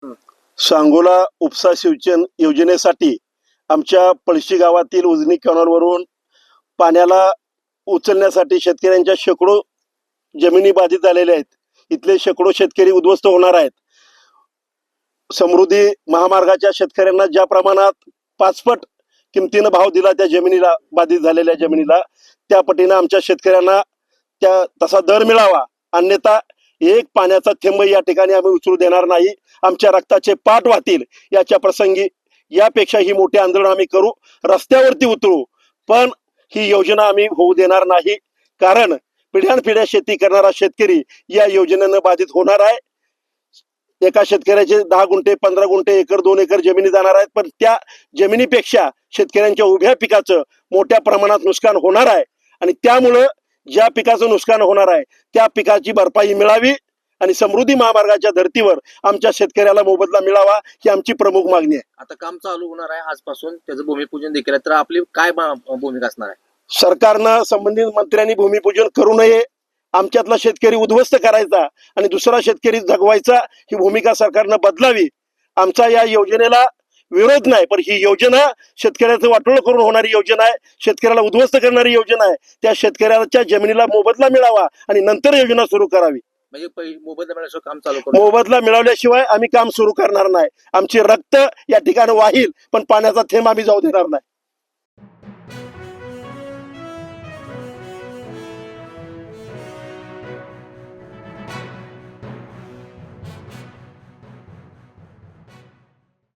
हं. सांगोला उपसा सिंचन योजनेसाठी आमच्या पळशी गावातील उजनी कॅनॉलवरून पाण्याला उचलण्यासाठी शेतकऱ्यांच्या शेकडो जमिनी बाधित झालेल्या आहेत. इथले शेकडो शेतकरी उद्ध्वस्त होणार आहेत. समृद्धी महामार्गाच्या शेतकऱ्यांना ज्या प्रमाणात 5 पट किमतीनं भाव दिला त्या जमिनीला, बाधित झालेल्या जमिनीला, त्या पटीनं आमच्या शेतकऱ्यांना तसा दर मिळावा. अन्यथा एक पाण्याचा थेंब या ठिकाणी आम्ही उचलू देणार नाही. आमच्या रक्ताचे पाट वाहतील याच्या प्रसंगी यापेक्षा ही मोठी आंदोलन आम्ही करू, रस्त्यावरती उतरू. पण ही योजना आम्ही होऊ देणार नाही, कारण पिढ्यानपिढ्या शेती करणारा शेतकरी या योजनेनं बाधित होणार आहे. एका शेतकऱ्याचे 10 गुंठे, 15 गुंठे, एकर, 2 एकर जमिनी जाणार आहेत. पण त्या जमिनीपेक्षा शेतकऱ्यांच्या उभ्या पिकाचं मोठ्या प्रमाणात नुकसान होणार आहे. आणि त्यामुळं ज्या पिकाचं नुकसान होणार आहे त्या पिकाची भरपाई मिळावी आणि समृद्धी महामार्गाच्या धर्तीवर आमच्या शेतकऱ्याला मोबदला मिळावा ही आमची प्रमुख मागणी आहे. आता काम चालू होणार आहे आजपासून, त्याचं भूमिपूजन देखील आहे. तर आपली काय भूमिका असणार आहे? सरकारनं, संबंधित मंत्र्यांनी भूमिपूजन करू नये, आमच्यातला शेतकरी उद्ध्वस्त करायचा आणि दुसरा शेतकरी जगवायचा, ही भूमिका सरकारनं बदलावी. आमचा या योजनेला विरोध नाही, पण ही योजना शेतकऱ्याचं वाटोळं करून होणारी योजना आहे, शेतकऱ्याला उद्ध्वस्त करणारी योजना आहे. त्या शेतकऱ्याच्या जमिनीला मोबदला मिळावा आणि नंतर योजना सुरू करावी. म्हणजे मोबदला मिळाल्याशिवाय काम चालू करू? मोबदला मिळवल्याशिवाय आम्ही काम सुरू करणार नाही. आमची रक्त या ठिकाणी वाहील, पण पाण्याचा थेंब आम्ही जाऊ देणार नाही.